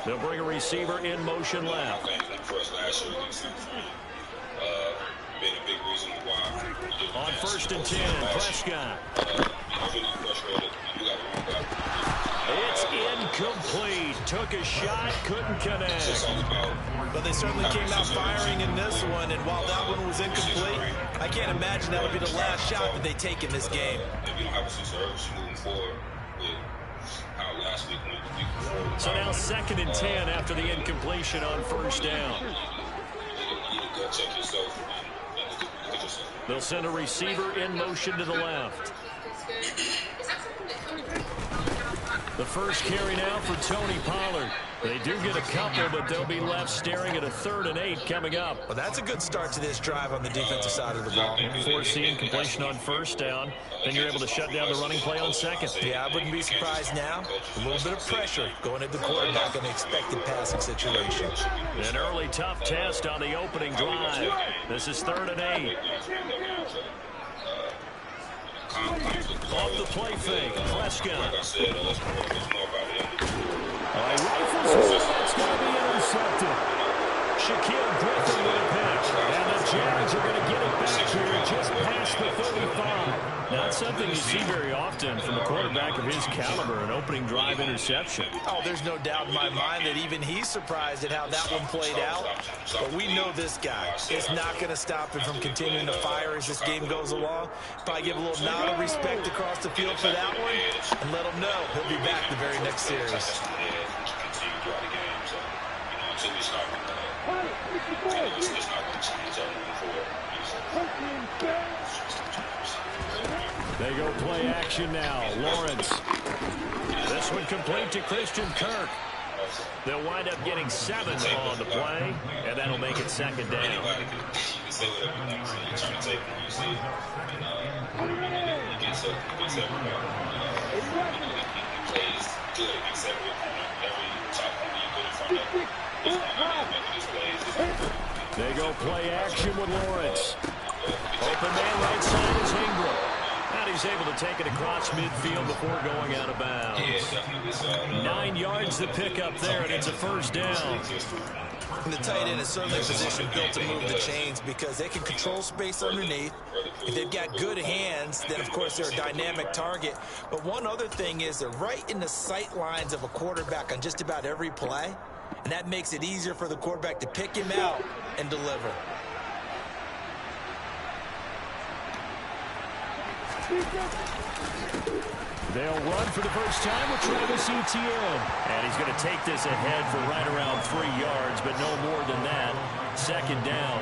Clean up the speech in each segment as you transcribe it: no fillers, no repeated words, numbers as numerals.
They'll bring a receiver in motion left. On 1st and 10, Prescott. It's incomplete. Took a shot, couldn't connect. But they certainly came out firing in this one, and while that one was incomplete, I can't imagine that would be the last shot that they take in this game. So now 2nd and 10 after the incompletion on 1st down. They'll send a receiver in motion to the left. The first carry now for Tony Pollard. They do get a couple, but they'll be left staring at a 3rd and 8 coming up. Well, that's a good start to this drive on the defensive side of the ball. Forcing completion on 1st down. Then you're able to shut down the running play on 2nd. Yeah, I wouldn't be surprised now. A little bit of pressure going at the quarterback in the expected passing situation. An early tough test on the opening drive. This is 3rd and 8. Off the play fake, Prescott. Rifles it. It's going to be intercepted. Shaquille Griffin with a pick. And the Jags are going to get it back here just past the 35. Not something you see very often from a quarterback of his caliber, an opening drive interception. Oh, there's no doubt in my mind that even he's surprised at how that one played out. But we know this guy is not going to stop him from continuing to fire as this game goes along. Probably give a little nod of respect across the field for that one and let him know he'll be back the very next series. They go play action now. Lawrence. This one complete to Christian Kirk. They'll wind up getting 7 on the play, and that'll make it 2nd down. They go play action with Lawrence. Open man right side is Ingram. And he's able to take it across midfield before going out of bounds. 9 yards to pick up there, and it's a 1st down. And the tight end is certainly a position built to move the chains because they can control space underneath. If they've got good hands, then, of course, they're a dynamic target. But one other thing is they're right in the sight lines of a quarterback on just about every play. And that makes it easier for the quarterback to pick him out and deliver. They'll run for the first time with Travis Etienne. And he's going to take this ahead for right around 3 yards, but no more than that. 2nd down.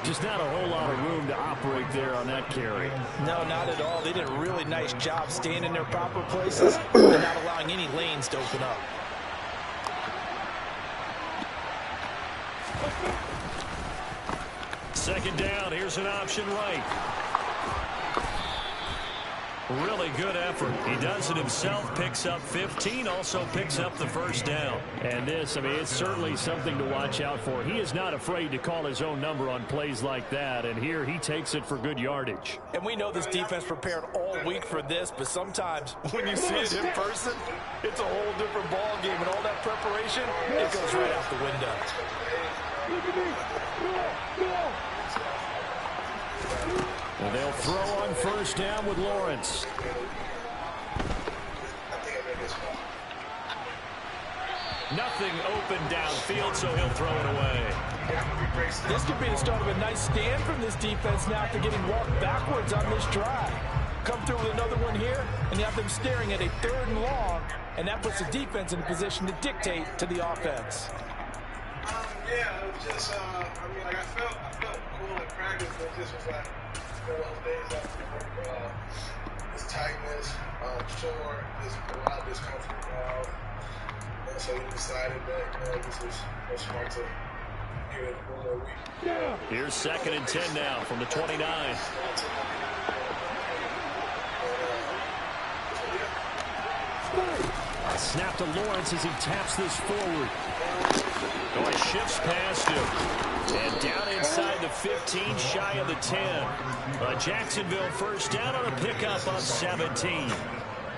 Just not a whole lot of room to operate there on that carry. No, not at all. They did a really nice job staying in their proper places and not allowing any lanes to open up. Second down. Here's an option right. Really good effort. He does it himself, picks up 15, also picks up the 1st down. And this, I mean, it's certainly something to watch out for. He is not afraid to call his own number on plays like that, and here he takes it for good yardage. And we know this defense prepared all week for this, but sometimes when you see it in person, it's a whole different ball game, and all that preparation, it goes right out the window. And they'll throw on 1st down with Lawrence. Nothing open downfield, so he'll throw it away. This could be the start of a nice stand from this defense now after getting walked backwards on this drive. Come through with another one here, and you have them staring at a 3rd and long, and that puts the defense in a position to dictate to the offense. Yeah, it was just, I mean, like I felt cool in practice, but it just was like, those days after work, this tightness, sure, just a lot of discomfort. And so we decided that, this was smart to give it one more week. Yeah. Here's 2nd and 10 now from the 29. Snap to Lawrence as he taps this forward. Oh, he shifts past him. And down inside the 15, shy of the 10. Jacksonville 1st down on a pickup of 17.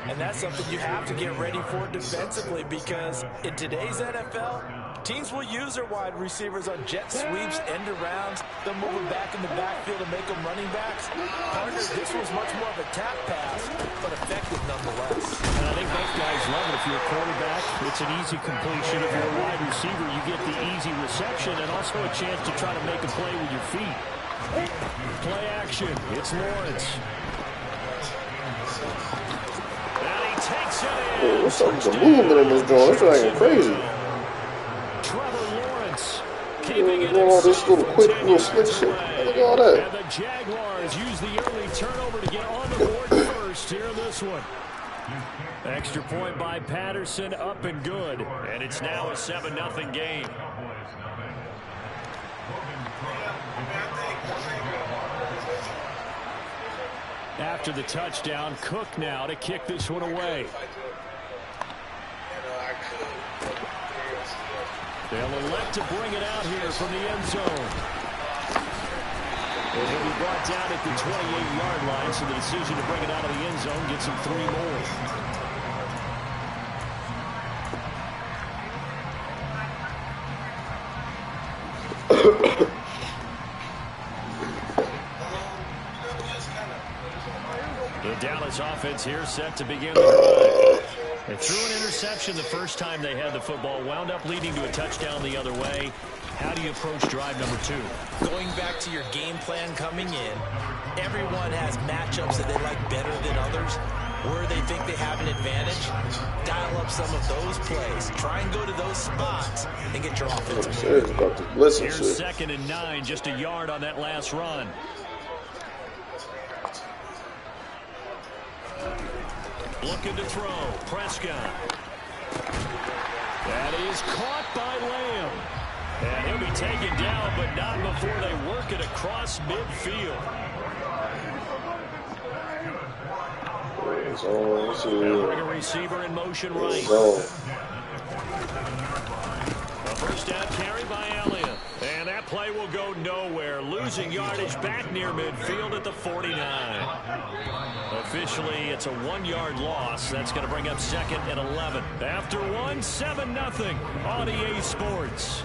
And that's something you have to get ready for defensively, because in today's NFL, teams will use their wide receivers on jet sweeps, end arounds. They'll move them back in the backfield and make them running backs. Partners, this was much more of a tap pass, but effective nonetheless. And I think both guys love it. If you're a quarterback, it's an easy completion. If you're a wide receiver, you get the easy reception and also a chance to try to make a play with your feet. Play action. It's Lawrence. And he takes it in. What's up with the movement in this joint? It's like crazy. Trevor Lawrence keeping it all this little quick, little slick shit. Look at all that. And the Jaguars use the early turnover to get on the board first here in this one. Extra point by Patterson, up and good. And it's now a 7-0 game. After the touchdown, Cook now to kick this one away. They'll elect to bring it out here from the end zone. And he'll be brought down at the 28-yard line, so the decision to bring it out of the end zone gets him 3 more. The Dallas offense here set to begin the drive. They threw an interception the first time they had the football, wound up leading to a touchdown the other way. How do you approach drive number 2? Going back to your game plan coming in, everyone has matchups that they like better than others. Where they think they have an advantage, dial up some of those plays. Try and go to those spots and get your offense moving. Here's 2nd and 9, just a yard on that last run. Looking to throw. Prescott. That is caught by Lamb. And he'll be taken down, but not before they work it across midfield. They'll bring a receiver in motion right. A first down carry by Elliott. And that play will go nowhere. Losing yardage back near midfield at the 49. Officially, it's a 1-yard loss. That's going to bring up 2nd and 11. After 1, 7-0 on EA Sports.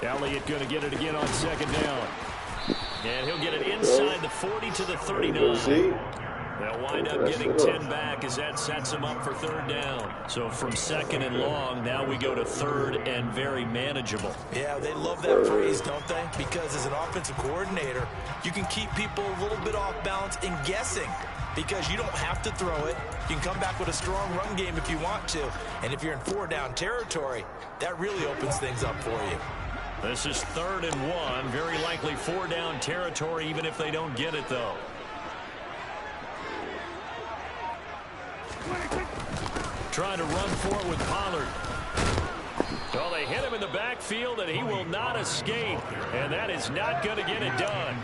Elliott going to get it again on 2nd down. And he'll get it inside the 40 to the 39. They'll wind up getting 10 back as that sets him up for 3rd down. So from 2nd and long, now we go to 3rd and very manageable. Yeah, they love that phrase, don't they? Because as an offensive coordinator, you can keep people a little bit off balance and guessing. Because you don't have to throw it. You can come back with a strong run game if you want to. And if you're in 4-down territory, that really opens things up for you. This is 3rd and 1. Very likely 4-down territory, even if they don't get it, though. Trying to run for it with Pollard. Well, they hit him in the backfield, and he will not escape. And that is not going to get it done.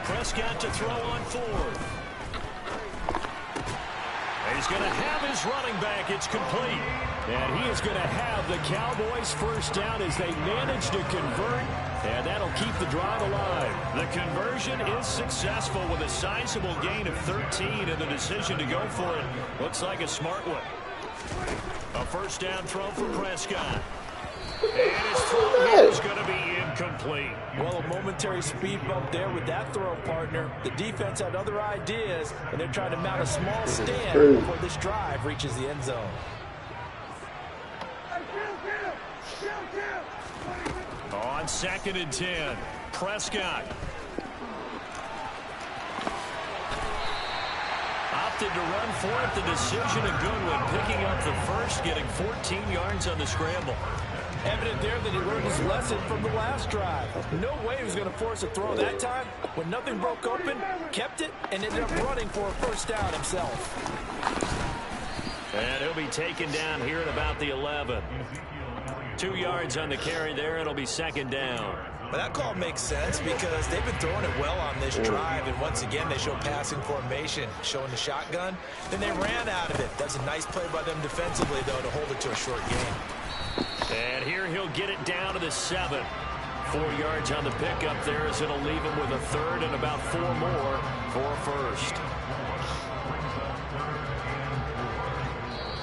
Prescott to throw on 4th. He's going to have his running back. It's complete. And he is going to have the Cowboys' first down as they manage to convert. And that'll keep the drive alive. The conversion is successful with a sizable gain of 13. And the decision to go for it looks like a smart one. A first down throw for Prescott. And his throw here is going to be incomplete. Well, a momentary speed bump there with that throw, partner. The defense had other ideas, and they're trying to mount a small stand before this drive reaches the end zone. On 2nd and 10, Prescott. Opted to run for it. The decision a good one. Picking up the first, getting 14 yards on the scramble. Evident there that he learned his lesson from the last drive. No way he was going to force a throw that time. When nothing broke open, kept it, and ended up running for a first down himself. And he'll be taken down here at about the 11. 2 yards on the carry there. It'll be second down. But that call makes sense because they've been throwing it well on this drive, and once again they show passing formation, showing the shotgun. Then they ran out of it. That's a nice play by them defensively, though, to hold it to a short game. And here he'll get it down to the 7. 4 yards on the pickup there as it'll leave him with a third and about 4 more for a first.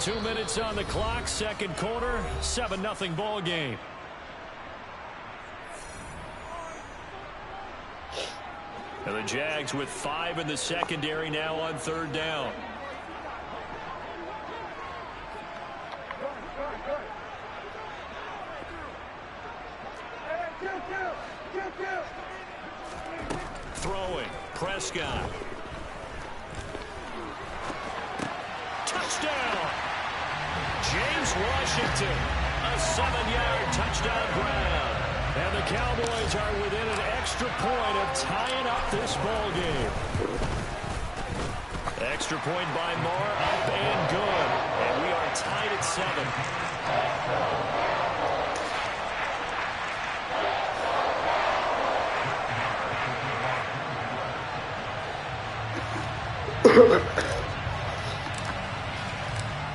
2 minutes on the clock, second quarter, 7-0 ball game. And the Jags with 5 in the secondary now on third down. Throwing, Prescott. Touchdown! James Washington, a 7-yard touchdown grab. And the Cowboys are within an extra point of tying up this ball game. Extra point by Moore, up and good. And we are tied at 7.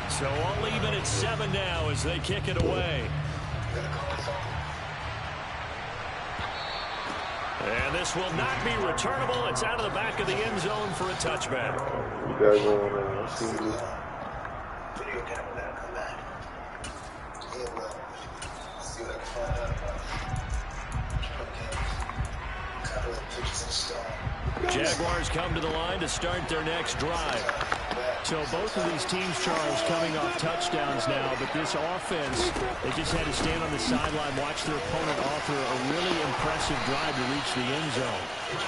So all even at 7 now as they kick it away. And this will not be returnable. It's out of the back of the end zone for a touchback. You guys want to see this? Video camera that'll come back. Yeah, well, see what I can find out about. Cover the pictures in stone. Jaguars come to the line to start their next drive. So both of these teams, Charles, coming off touchdowns now, but this offense, they just had to stand on the sideline, watch their opponent offer a really impressive drive to reach the end zone.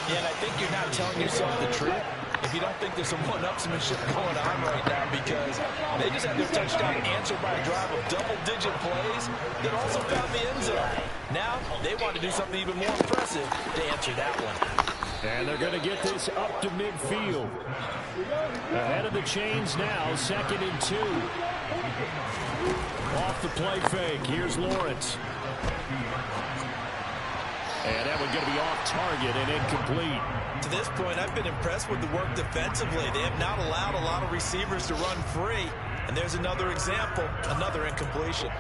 Yeah, and I think you're not telling yourself the truth if you don't think there's some one-upsmanship going on right now, because they just had their touchdown answered by a drive of double-digit plays that also found the end zone. Now they want to do something even more impressive to answer that one. And they're going to get this up to midfield. Ahead of the chains now, 2nd and 2. Off the play fake. Here's Lawrence. And that one's going to be off target and incomplete. To this point, I've been impressed with the work defensively. They have not allowed a lot of receivers to run free. And there's another example, another incompletion.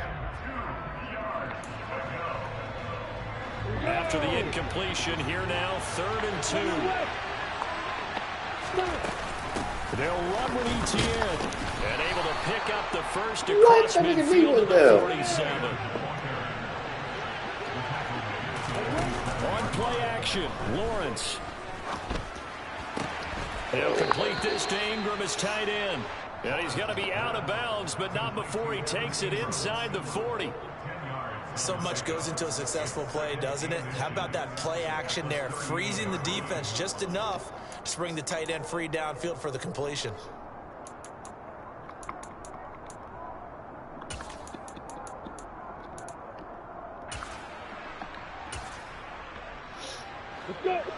After the incompletion, here now, 3rd and 2. They'll run with Etienne. And able to pick up the first across midfield to the 47. On play action, Lawrence. He'll complete this to Ingram as tight end. And he's going to be out of bounds, but not before he takes it inside the 40. So much goes into a successful play, doesn't it? How about that play action there, freezing the defense just enough to bring the tight end free downfield for the completion.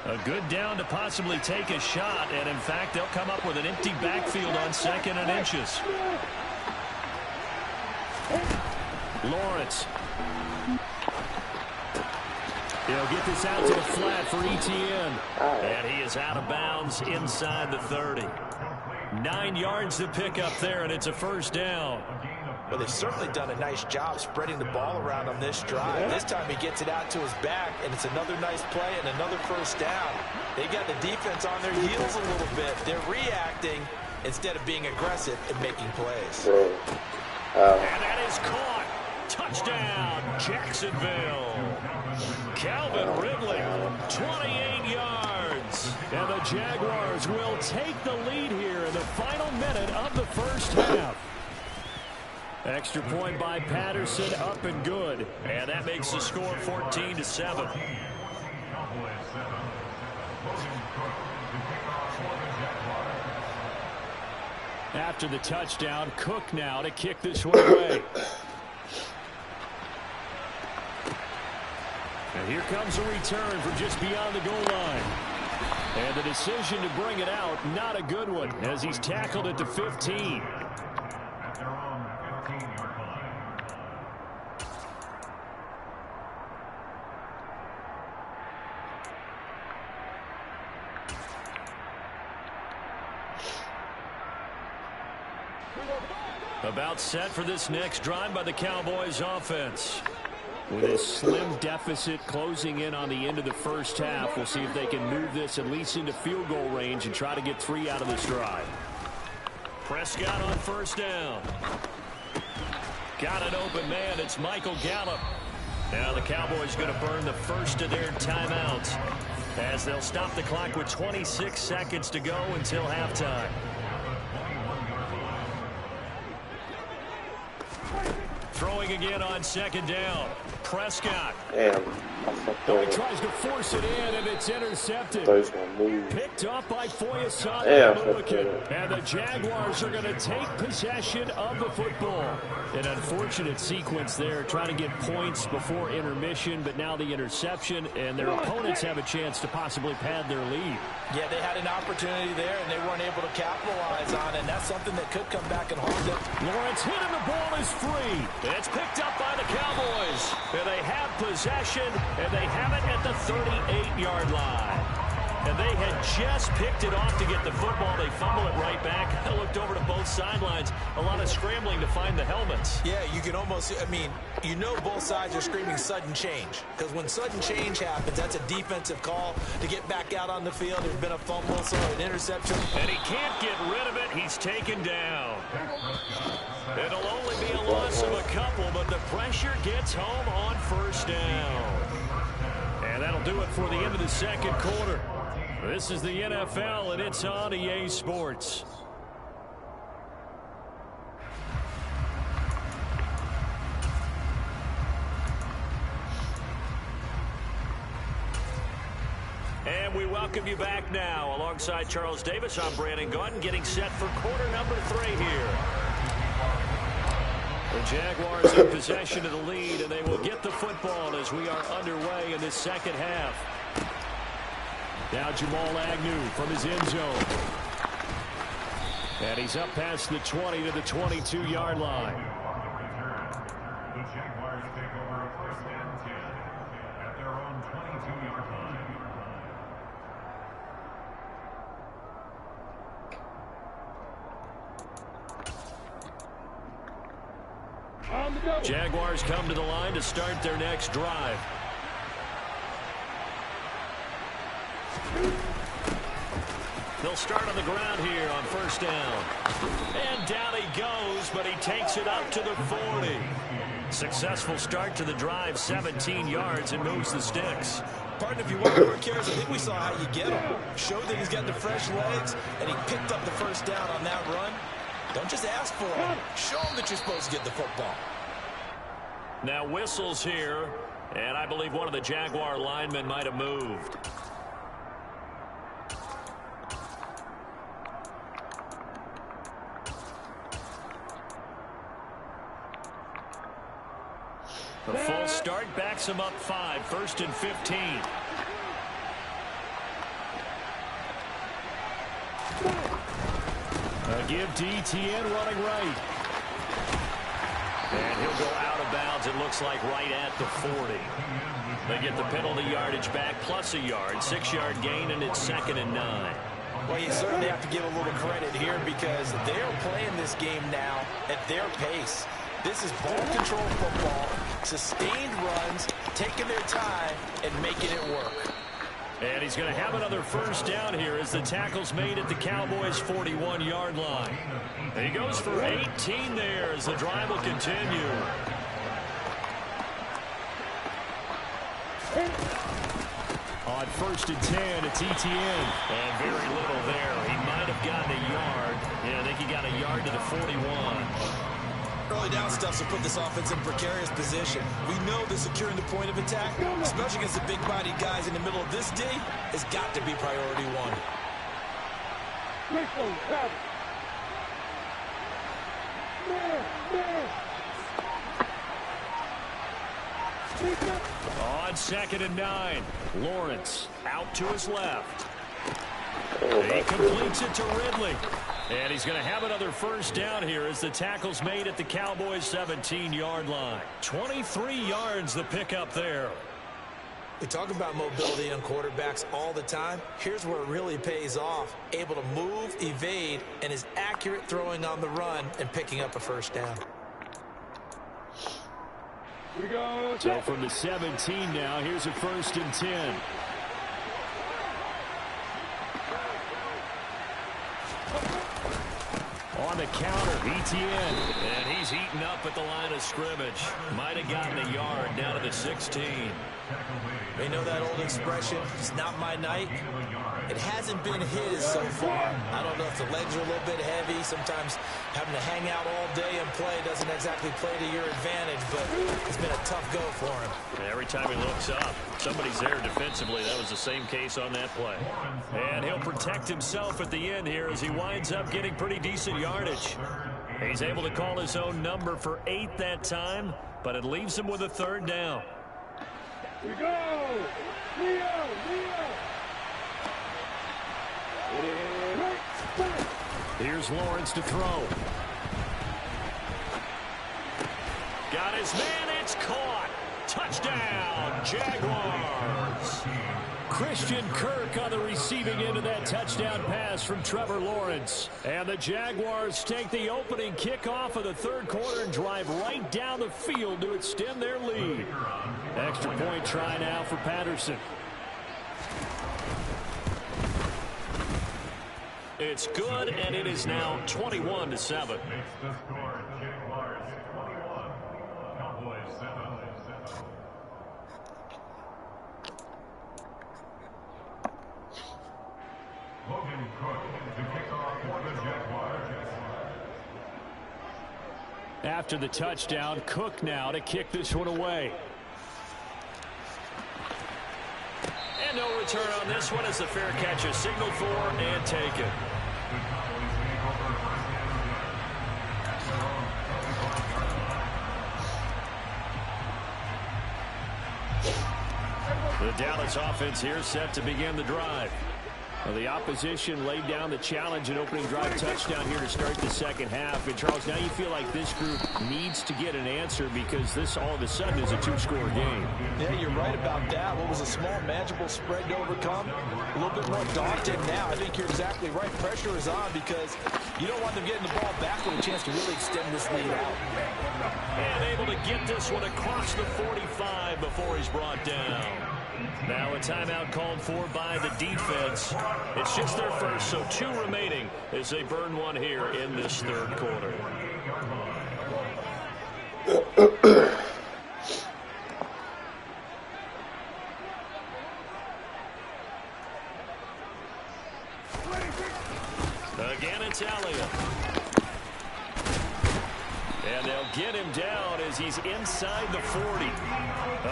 A good down to possibly take a shot, and in fact, they'll come up with an empty backfield on 2nd and inches. Lawrence. He'll get this out to the flat for Etienne. And he is out of bounds inside the 30. 9 yards to pick up there, and it's a first down. Well, they've certainly done a nice job spreading the ball around on this drive. This time he gets it out to his back, and it's another nice play and another first down. They've got the defense on their heels a little bit. They're reacting instead of being aggressive and making plays. And that is caught. Touchdown, Jacksonville. Calvin Ridley, 28 yards. And the Jaguars will take the lead here in the final minute of the first half. Extra point by Patterson, up and good. And that makes the score 14-7. After the touchdown, Cook now to kick this one away. And here comes a return from just beyond the goal line. And the decision to bring it out, not a good one, as he's tackled at the 15. About set for this next drive by the Cowboys offense. With a slim deficit closing in on the end of the first half, we'll see if they can move this at least into field goal range and try to get 3 out of this drive. Prescott on first down. Got an open man. It's Michael Gallup. Now the Cowboys going to burn the first of their timeouts as they'll stop the clock with 26 seconds to go until halftime. Throwing again on second down. Prescott. Damn. He tries to force it in, and it's intercepted. Picked up by Foyesade. And the Jaguars are going to take possession of the football. An unfortunate sequence there, trying to get points before intermission, but now the interception, and their opponents have a chance to possibly pad their lead. Yeah, they had an opportunity there, and they weren't able to capitalize on it, and that's something that could come back and haunt them. Lawrence hit, and the ball is free. It's picked up by the Cowboys. And they have possession, and they have it at the 38-yard line. And they had just picked it off to get the football. They fumble it right back. I looked over to both sidelines. A lot of scrambling to find the helmets. Yeah, you can almost, I mean, you know both sides are screaming sudden change. Because when sudden change happens, that's a defensive call to get back out on the field. There's been a fumble, so an interception. And he can't get rid of it. He's taken down. It'll only be a loss of a couple, but the pressure gets home on first down. And that'll do it for the end of the second quarter. This is the NFL, and it's on EA Sports. And we welcome you back now. Alongside Charles Davis, I'm Brandon Gaudin, getting set for quarter number 3 here. The Jaguars in possession of the lead, and they will get the football as we are underway in this second half. Now Jamal Agnew from his end zone. And he's up past the 20 to the 22-yard line. The Jaguars take over a first and 10 at their own 22-yard line. Jaguars come to the line to start their next drive. They'll start on the ground here on first down. And down he goes, but he takes it up to the 40. Successful start to the drive, 17 yards, and moves the sticks. Pardon if you want more carries, I think we saw how you get him. Showed that he's got the fresh legs, and he picked up the first down on that run. Don't just ask for him. Show him that you're supposed to get the football. Now whistles here, and I believe one of the Jaguar linemen might have moved. The full start backs him up 5, 1st and 15. A give to Etienne running right. And he'll go out of bounds, it looks like, right at the 40. They get the penalty yardage back plus a yard, 6-yard gain, and it's 2nd and 9. Well, you certainly have to give a little credit here because they're playing this game now at their pace. This is ball control football, sustained runs, taking their time, and making it work. And he's going to have another first down here as the tackle's made at the Cowboys' 41-yard line. And he goes for 18 there as the drive will continue. On 1st and 10, it's Etienne. And very little there. He might have gotten a yard. Yeah, I think he got a yard to the 41. Early down stuff will put this offense in precarious position. We know that securing the point of attack, especially against the big-bodied guys in the middle of this D, has got to be priority 1. On 2nd and 9, Lawrence out to his left. He completes it to Ridley. And he's going to have another first down here as the tackle's made at the Cowboys' 17-yard line. 23 yards the pickup there. We talk about mobility on quarterbacks all the time. Here's where it really pays off. Able to move, evade, and is accurate throwing on the run and picking up a first down. Here we go. So from the 17 now, here's a 1st and 10. On the counter, ETN. And he's eaten up at the line of scrimmage. Might have gotten a yard down to the 16. You know that old expression, it's not my night? It hasn't been his so far. I don't know if the legs are a little bit heavy. Sometimes having to hang out all day and play doesn't exactly play to your advantage, but it's been a tough go for him. Every time he looks up, somebody's there defensively. That was the same case on that play. And he'll protect himself at the end here as he winds up getting pretty decent yardage. He's able to call his own number for 8 that time, but it leaves him with a 3rd down. Here we go! Leo! Here's Lawrence to throw. Got his man, it's caught. Touchdown, Jaguars. Christian Kirk on the receiving end of that touchdown pass from Trevor Lawrence. And the Jaguars take the opening kickoff of the 3rd quarter and drive right down the field to extend their lead. Extra point try now for Patterson. It's good, and it is now 21-7. After the touchdown, Cook now to kick this one away. And no return on this one as the fair catch is signaled for and taken. The Dallas offense here set to begin the drive. Well, the opposition laid down the challenge and opening drive touchdown here to start the 2nd half. And, Charles, now you feel like this group needs to get an answer because this all of a sudden is a 2-score game. Yeah, you're right about that. What was a small, manageable spread to overcome? A little bit more daunting now. I think you're exactly right. Pressure is on because you don't want them getting the ball back with a chance to really extend this lead out. And able to get this one across the 45 before he's brought down. Now a timeout called for by the defense. It's just their first, so 2 remaining as they burn one here in this 3rd quarter. Again, it's Elliott. And they'll get him down as he's inside the 40.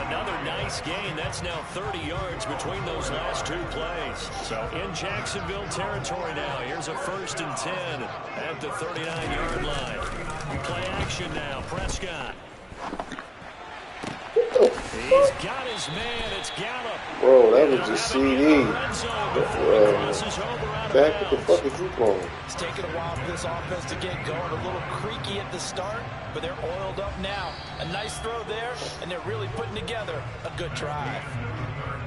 Another nice gain. That's now 30 yards between those last 2 plays. So in Jacksonville territory now. Here's a 1st and 10 at the 39-yard line. Play action now. Prescott. He's got his man. It's Gallup. Bro, that was just CD. Back, what the fuck is he calling? It's taken a while for this offense to get going. A little creaky at the start, but they're oiled up now. A nice throw there, and they're really putting together a good drive.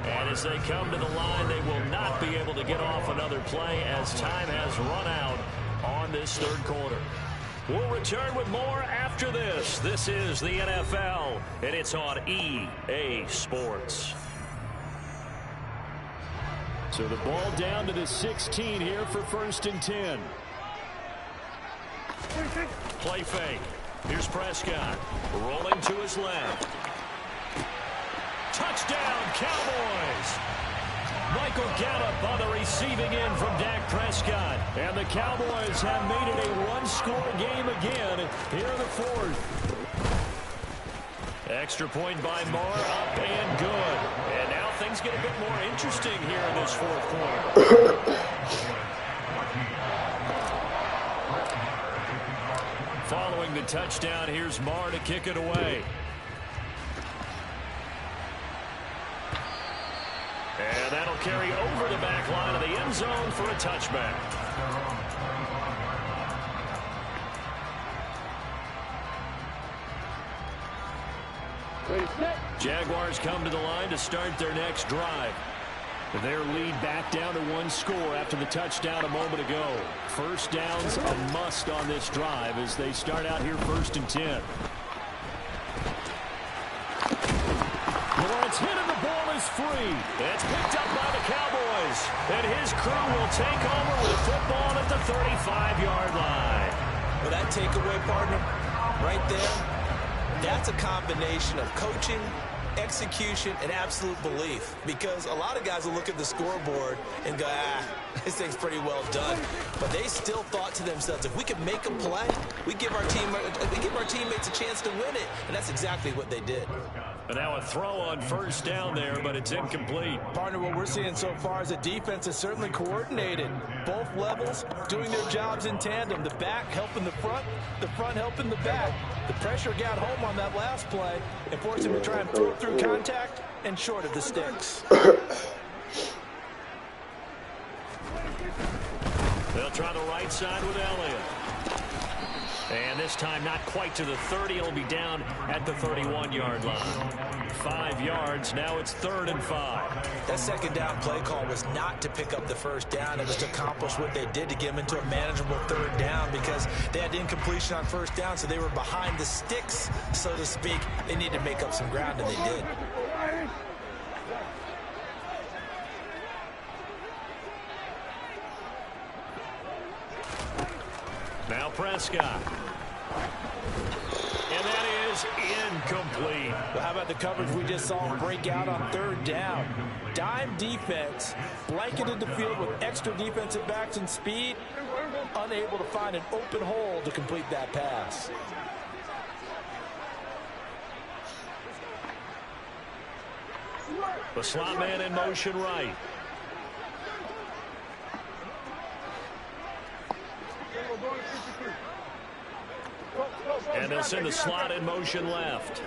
And as they come to the line, they will not be able to get off another play as time has run out on this 3rd quarter. We'll return with more after this. This is the NFL, and it's on EA Sports. So the ball down to the 16 here for 1st and 10. Play fake. Here's Prescott. Rolling to his left. Touchdown, Cowboys! Michael Gallup on the receiving end from Dak Prescott. And the Cowboys have made it a 1-score game again here in the 4th. Extra point by Moore, up and good. And now things get a bit more interesting here in this 4th quarter. Following the touchdown, here's Moore to kick it away. And that'll carry over the back line of the end zone for a touchback. Jaguars come to the line to start their next drive. Their lead back down to 1 score after the touchdown a moment ago. First down's a must on this drive as they start out here 1st and 10. Lawrence hit and the ball is free. It's picked up by the Cowboys. And his crew will take over with the football at the 35-yard line. Well, that takeaway, partner, right there, that's a combination of coaching, execution, and absolute belief. Because a lot of guys will look at the scoreboard and go, this thing's pretty well done. But they still thought to themselves, if we could make a play, we give our teammates a chance to win it. And that's exactly what they did. But now a throw on 1st down there, but it's incomplete. Partner, what we're seeing so far is the defense is certainly coordinated. Both levels doing their jobs in tandem. The back helping the front helping the back. The pressure got home on that last play and forced him to try and throw it through contact and short of the sticks. They'll try the right side with Elliott. And this time not quite to the 30. It'll be down at the 31-yard line. 5 yards. Now it's 3rd and 5. That 2nd down play call was not to pick up the 1st down. It was to accomplish what they did to get them into a manageable 3rd down because they had incompletion on 1st down, so they were behind the sticks, so to speak. They needed to make up some ground, and they did. Now Prescott. And that is incomplete. Well, how about the coverage we just saw him break out on 3rd down? Dime defense, blanketed the field with extra defensive backs and speed, unable to find an open hole to complete that pass. The slot man in motion right. And they'll send the slot in motion left.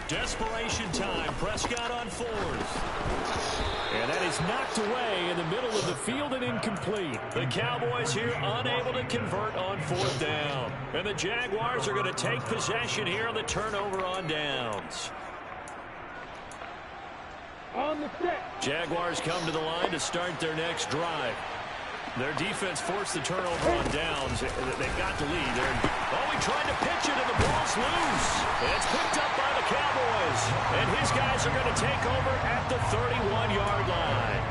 Desperation time. Prescott on 4th. And that is knocked away in the middle of the field and incomplete. The Cowboys here unable to convert on 4th down. And the Jaguars are going to take possession here on the turnover on downs. Jaguars come to the line to start their next drive. Their defense forced the turnover on downs. They've got the lead. He tried to pitch it, and the ball's loose. It's picked up by the Cowboys. And his guys are going to take over at the 31-yard line.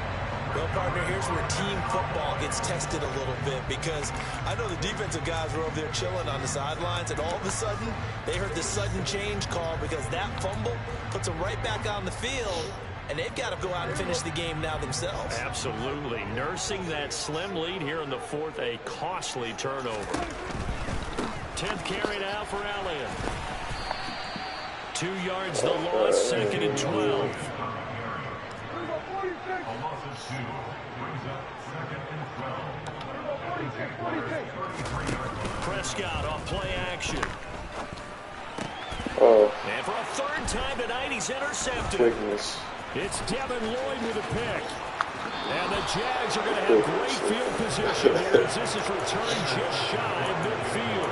Well, partner, here's where team football gets tested a little bit because I know the defensive guys were over there chilling on the sidelines, and all of a sudden, they heard the sudden change call because that fumble puts them right back on the field. And they've got to go out and finish the game now themselves. Absolutely. Nursing that slim lead here in the 4th, a costly turnover. 10th carry now for Elliott. 2 yards the loss, 2nd and 12. Prescott off play action. And for a 3rd time tonight, he's intercepted. Goodness. It's Devin Lloyd with a pick. And the Jags are going to have great field position here as this is returned just shy of midfield.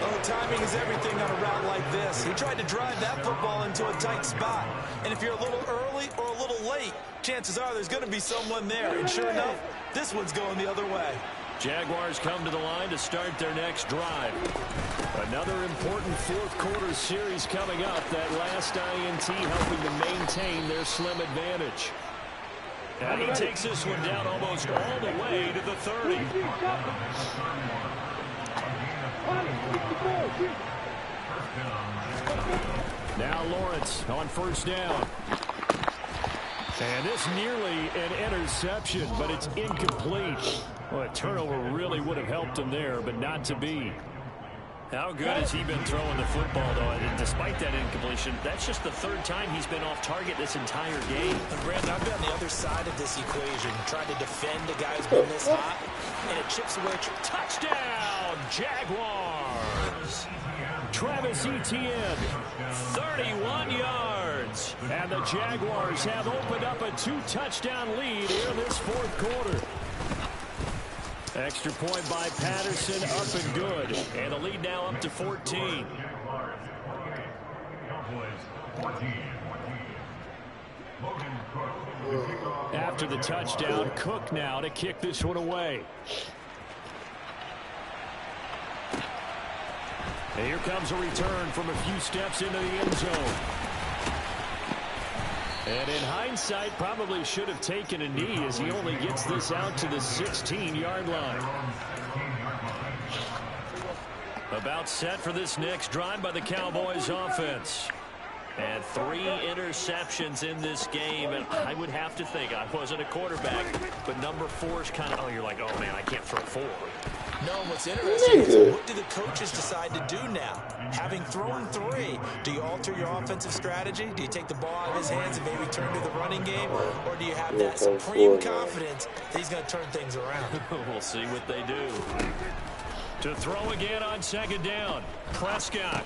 Well, timing is everything on a route like this. He tried to drive that football into a tight spot. And if you're a little early or a little late, chances are there's going to be someone there. And sure enough, this one's going the other way. Jaguars come to the line to start their next drive. Another important 4th quarter series coming up. That last INT helping to maintain their slim advantage. And he takes this one down almost all the way to the 30. Now Lawrence on 1st down. And this nearly an interception, but it's incomplete. Well, a turnover really would have helped him there, but not to be. How good has he been throwing the football, though? And despite that incompletion, that's just the 3rd time he's been off target this entire game. And Brandon, I've been on the other side of this equation, trying to defend a guy who's been this hot, and it chips away. Touchdown, Jaguars! Travis Etienne, 31 yards. And the Jaguars have opened up a 2-touchdown lead here in this 4th quarter. Extra point by Patterson, up and good. And the lead now up to 14. After the touchdown, Cook now to kick this one away. And here comes a return from a few steps into the end zone. And in hindsight, probably should have taken a knee as he only gets this out to the 16-yard line. About set for this next drive by the Cowboys offense. And 3 interceptions in this game, and I would have to think, I wasn't a quarterback, but number 4 is kind of, oh, you're like, oh, man, I can't throw 4. No, what's interesting is what do the coaches decide to do now? Having thrown 3, do you alter your offensive strategy? Do you take the ball out of his hands and maybe turn to the running game? Or do you have that supreme confidence that he's going to turn things around? We'll see what they do. To throw again on second down, Prescott.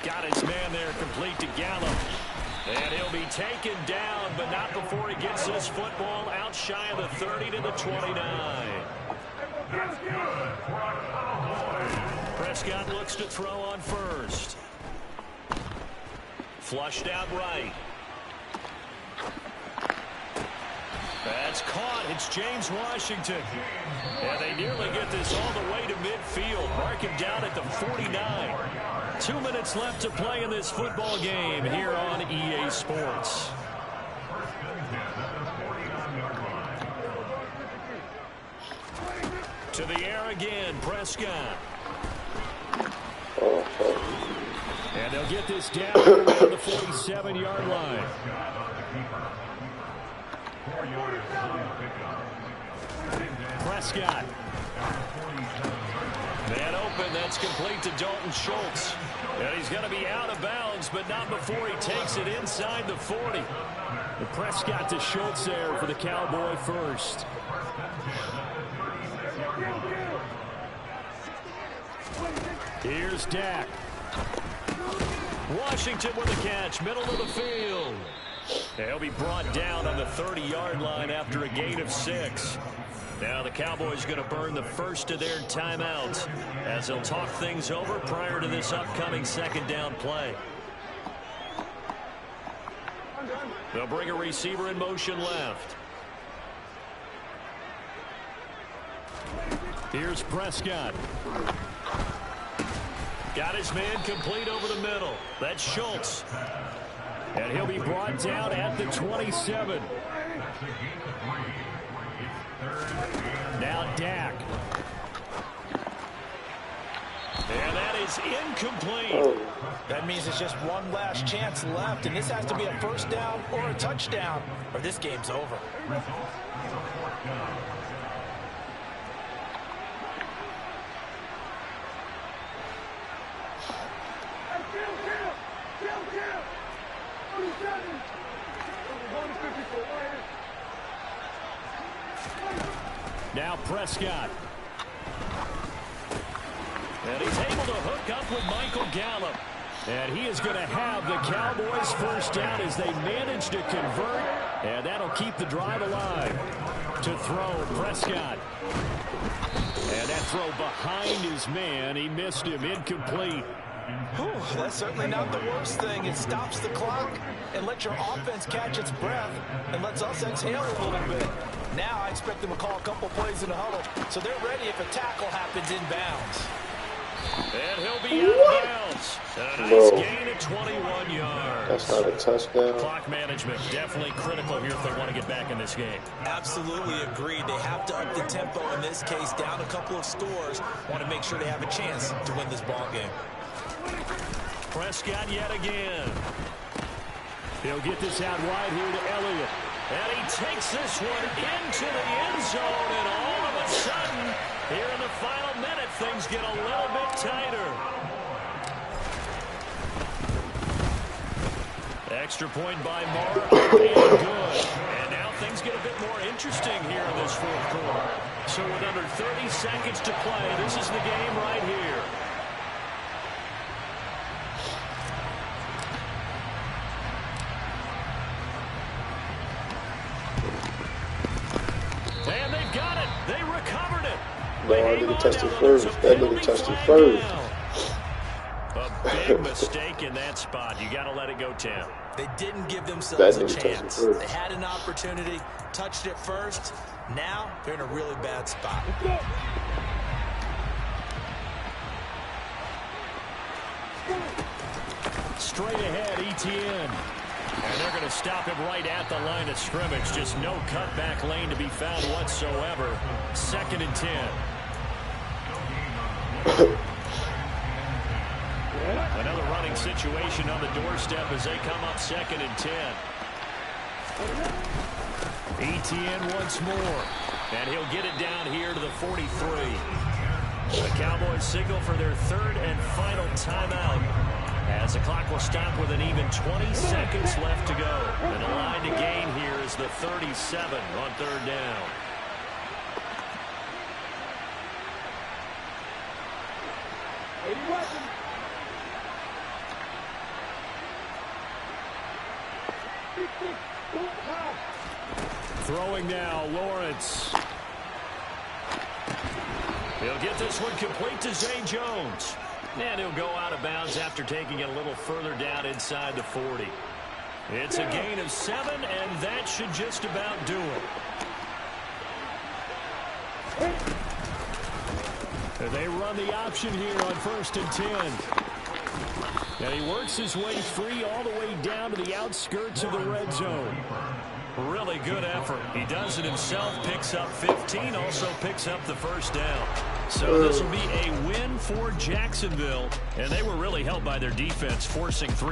Got his man there complete to Gallup. And he'll be taken down, but not before he gets this football out shy of the 30 to the 29. Prescott looks to throw on first. Flushed out right. That's caught. It's James Washington. And they nearly get this all the way to midfield. Mark him down at the 49. 2 minutes left to play in this football game here on EA Sports. To the air again, Prescott. And they'll get this down around the 47-yard line. Prescott. Man open, that's complete to Dalton Schultz. And he's going to be out of bounds, but not before he takes it inside the 40. The Prescott to Schultz there for the Cowboy first. Here's Dak. Washington with a catch, middle of the field. He'll be brought down on the 30-yard line after a gain of 6. Now the Cowboys going to burn the first of their timeouts as they'll talk things over prior to this upcoming second down play. They'll bring a receiver in motion left. Here's Prescott. Got his man complete over the middle. That's Schultz. And he'll be brought down at the 27. Now Dak. And that is incomplete. That means it's just one last chance left, and this has to be a first down or a touchdown, or this game's over. Now Prescott. And he's able to hook up with Michael Gallup. And he is going to have the Cowboys first down as they manage to convert. And that'll keep the drive alive. To throw, Prescott. And that throw behind his man. He missed him, incomplete. Whew, that's certainly not the worst thing. It stops the clock and lets your offense catch its breath and lets us exhale a little bit. Now I expect them to call a couple plays in the huddle so they're ready if a tackle happens inbounds. And he'll be out of bounds. A nice gain of 21 yards. That's not a touchdown. Clock management definitely critical here if they want to get back in this game. Absolutely agreed. They have to up the tempo in this case, down a couple of scores. Want to make sure they have a chance to win this ball game. Prescott yet again. He'll get this out wide here to Elliott. And he takes this one into the end zone. And all of a sudden, here in the final minute, things get a little bit tighter. Extra point by Mark. And good. And now things get a bit more interesting here in this fourth quarter. So with under 30 seconds to play, this is the game right here. hang touched on it now. first. There's a That nigga penalty touched it flag first. now. A big mistake in that spot. You got to let it go, Tim. They didn't give That themselves a nigga touched it chance. first. They had an opportunity, touched it first. Now they're in a really bad spot. Straight ahead, ETN. And they're going to stop him right at the line of scrimmage. Just no cutback lane to be found whatsoever. 2nd and 10. Another running situation on the doorstep as they come up 2nd and 10. ETN once more. And he'll get it down here to the 43. The Cowboys signal for their 3rd and final timeout, as the clock will stop with an even 20 seconds left to go. And the line to gain here is the 37 on 3rd down. Throwing now, Lawrence. He'll get this one complete to Zay Jones. And he'll go out of bounds after taking it a little further down inside the 40. It's a gain of 7, and that should just about do it. They run the option here on 1st and 10. And he works his way free all the way down to the outskirts of the red zone. Really good effort. He does it himself, picks up 15, also picks up the 1st down. So this will be a win for Jacksonville, and they were really helped by their defense, forcing 3